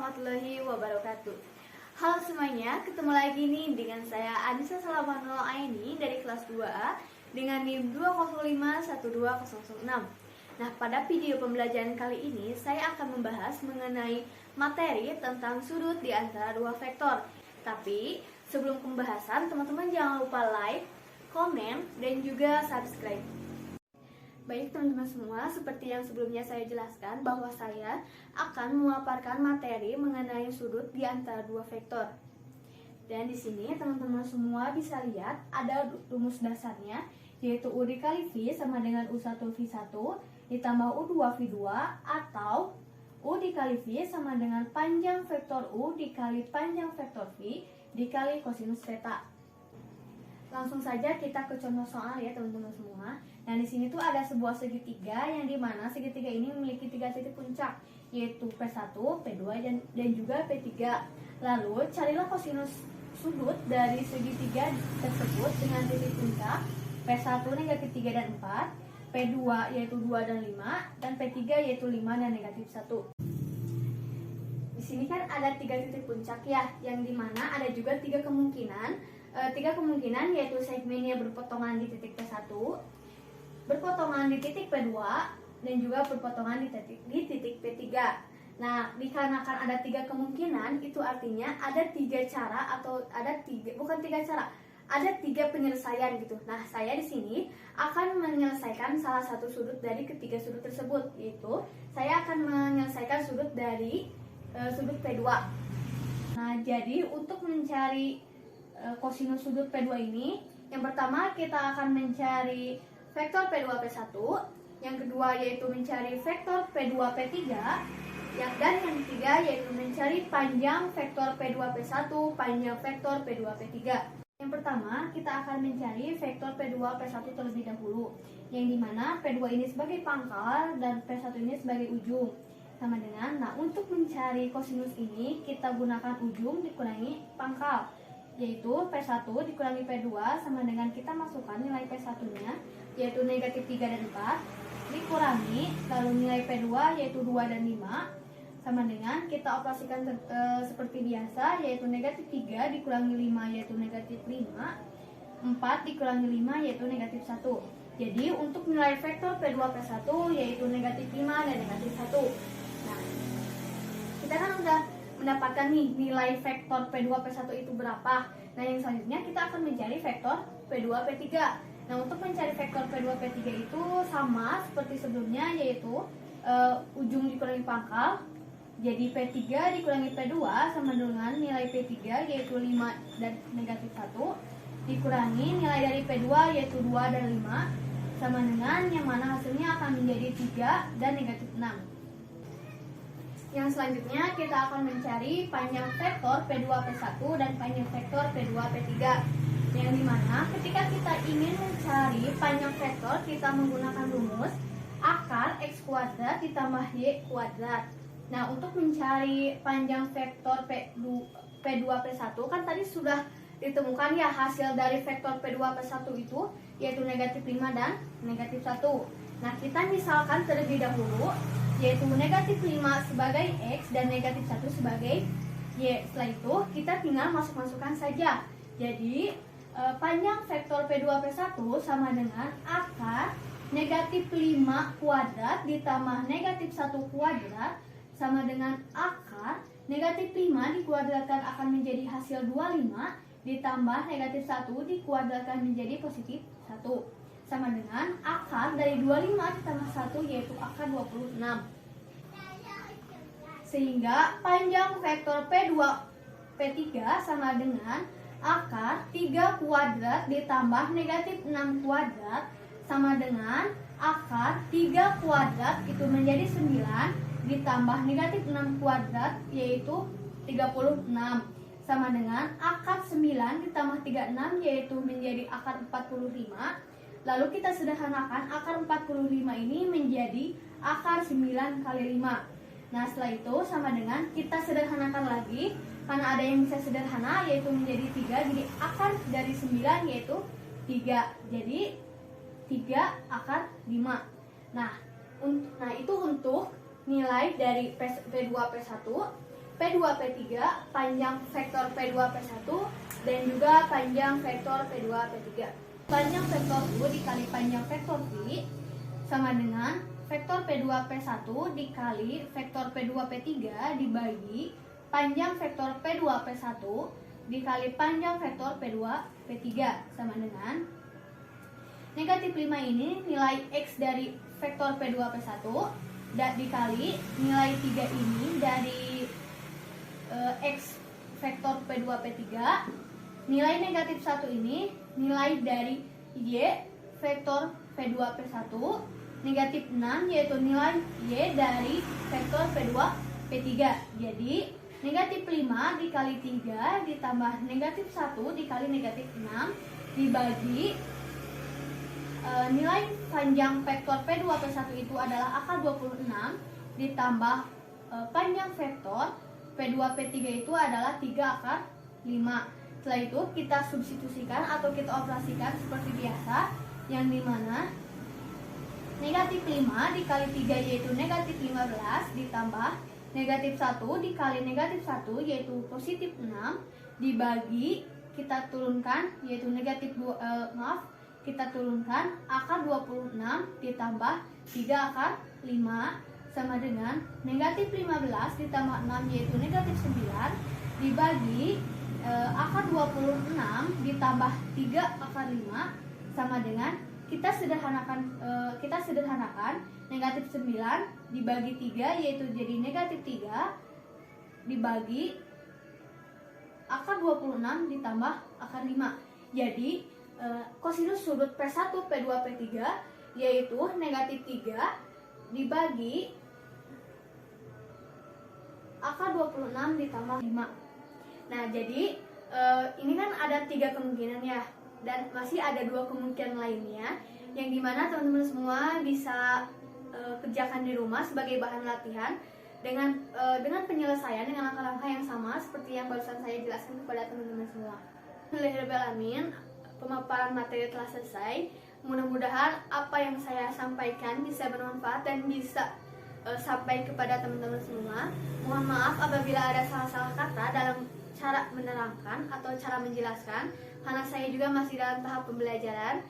warahmatullahi wabarakatuh. Halo semuanya, ketemu lagi nih dengan saya Anissa Salamano Aini dari kelas 2A dengan NIM 2051206. Nah, pada video pembelajaran kali ini saya akan membahas mengenai materi tentang sudut di antara dua vektor. Tapi sebelum pembahasan, teman-teman jangan lupa like, komen, dan juga subscribe. Baik teman-teman semua, seperti yang sebelumnya saya jelaskan bahwa saya akan memaparkan materi mengenai sudut di antara dua vektor. Dan di sini teman-teman semua bisa lihat ada rumus dasarnya, yaitu U dikali V sama dengan U1V1 ditambah U2V2 atau U dikali V sama dengan panjang vektor U dikali panjang vektor V dikali kosinus theta. Langsung saja kita ke contoh soal ya teman-teman semua. Nah, di sini tuh ada sebuah segitiga yang dimana segitiga ini memiliki 3 titik puncak, yaitu P1, P2, dan juga P3. Lalu carilah kosinus sudut dari segitiga tersebut dengan titik puncak P1 negatif 3 dan 4, P2 yaitu 2 dan 5, dan P3 yaitu 5 dan negatif 1. Di sini kan ada 3 titik puncak ya, yang dimana ada juga 3 kemungkinan. 3 kemungkinan yaitu segmennya berpotongan di titik P1, berpotongan di titik P2, dan juga berpotongan di titik P3. Nah, dikarenakan ada 3 kemungkinan, itu artinya ada 3 cara atau ada 3 penyelesaian gitu. Nah, saya di sini akan menyelesaikan salah satu sudut dari ketiga sudut tersebut, yaitu saya akan menyelesaikan sudut dari sudut P2. Nah, jadi untuk mencari kosinus sudut P2 ini, yang pertama kita akan mencari vektor P2 P1, yang kedua yaitu mencari vektor P2 P3, dan yang ketiga yaitu mencari panjang vektor P2 P1, panjang vektor P2 P3. Yang pertama kita akan mencari vektor P2 P1 terlebih dahulu, yang dimana P2 ini sebagai pangkal dan P1 ini sebagai ujung. Sama dengan, nah untuk mencari kosinus ini kita gunakan ujung dikurangi pangkal, yaitu P1 dikurangi P2 sama dengan kita masukkan nilai P1 nya yaitu negatif 3 dan 4 dikurangi lalu nilai P2 yaitu 2 dan 5 sama dengan kita operasikan seperti biasa, yaitu negatif 3 dikurangi 5 yaitu negatif 5, 4 dikurangi 5 yaitu negatif 1. Jadi untuk nilai vektor P2 P1 yaitu negatif 5 dan negatif 1. Nah, kita kan udah mendapatkan nih nilai vektor P2 P1 itu berapa. Nah, yang selanjutnya kita akan mencari vektor P2 P3. Nah, untuk mencari vektor P2 P3 itu sama seperti sebelumnya, yaitu ujung dikurangi pangkal. Jadi P3 dikurangi P2 sama dengan nilai P3 yaitu 5 dan negatif 1 dikurangi nilai dari P2 yaitu 2 dan 5 sama dengan yang mana hasilnya akan menjadi 3 dan negatif 6. Yang selanjutnya kita akan mencari panjang vektor P2 P1 dan panjang vektor P2 P3. Yang dimana ketika kita ingin mencari panjang vektor, kita menggunakan rumus akar X kuadrat ditambah Y kuadrat. Nah, untuk mencari panjang vektor P2 P1 kan tadi sudah ditemukan ya hasil dari vektor P2 P1 itu yaitu negatif 5 dan negatif 1. Nah, kita misalkan terlebih dahulu yaitu negatif 5 sebagai X dan negatif 1 sebagai Y. Setelah itu kita tinggal masuk-masukkan saja. Jadi panjang vektor P2 P1 sama dengan akar negatif 5 kuadrat ditambah negatif 1 kuadrat sama dengan akar negatif 5 dikuadratkan akan menjadi hasil 25 ditambah negatif 1 dikuadratkan menjadi positif 1 sama dengan akar dari 25 ditambah 1 yaitu akar 26. Sehingga panjang vektor P2 P3 sama dengan akar 3 kuadrat ditambah negatif 6 kuadrat sama dengan akar 3 kuadrat itu menjadi 9 ditambah negatif 6 kuadrat yaitu 36 sama dengan akar 9 ditambah 36 yaitu menjadi akar 45. Lalu kita sederhanakan akar 45 ini menjadi akar 9 kali 5. Nah, setelah itu sama dengan kita sederhanakan lagi karena ada yang bisa sederhana yaitu menjadi 3, jadi akar dari 9 yaitu 3, jadi 3 akar 5. Nah itu untuk nilai dari P2 P1. P2 P3, panjang vektor P2 P1, dan juga panjang vektor P2 P3. Panjang vektor U dikali panjang vektor V sama dengan vektor P2 P1 dikali vektor P2 P3 dibagi panjang vektor P2 P1 dikali panjang vektor P2 P3 sama dengan negatif 5 ini nilai X dari vektor P2 P1 dikali nilai 3 ini dari X vektor P2 P3, nilai negatif 1 ini nilai dari Y vektor P2 P1, negatif 6 yaitu nilai Y dari vektor P2 P3. Jadi negatif 5 dikali 3 ditambah negatif 1 dikali negatif 6 dibagi nilai panjang vektor P2 P1 itu adalah akar 26 ditambah panjang vektor P2 P3 itu adalah 3 akar 5. Setelah itu kita substitusikan atau kita operasikan seperti biasa, yang dimana negatif 5 dikali 3 yaitu negatif 15 ditambah negatif 1 dikali negatif 1 yaitu positif 6 dibagi kita turunkan yaitu negatif kita turunkan akar 26 ditambah 3 akar 5 sama dengan negatif 15 ditambah 6 yaitu negatif 9 dibagi akar 26 ditambah 3 akar 5 sama dengan kita sederhanakan negatif 9 dibagi 3 yaitu jadi negatif 3 dibagi akar 26 ditambah akar 5. Jadi kosinus sudut P1 P2 P3 yaitu negatif 3 dibagi akar 26 ditambah 5. Nah, jadi ini kan ada 3 kemungkinan ya, dan masih ada 2 kemungkinan lainnya yang dimana teman-teman semua bisa kerjakan di rumah sebagai bahan latihan dengan penyelesaian dengan langkah-langkah yang sama seperti yang barusan saya jelaskan kepada teman-teman semua. Alhamdulillahirobbilalamin, pemaparan materi telah selesai. Mudah-mudahan apa yang saya sampaikan bisa bermanfaat dan bisa sampai kepada teman-teman semua. Mohon maaf apabila ada salah-salah kata dalam cara menerangkan atau cara menjelaskan, karena saya juga masih dalam tahap pembelajaran.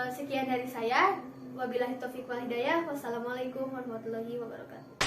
Sekian dari saya. Wabillahi taufiq wal hidayah. Wassalamualaikum warahmatullahi wabarakatuh.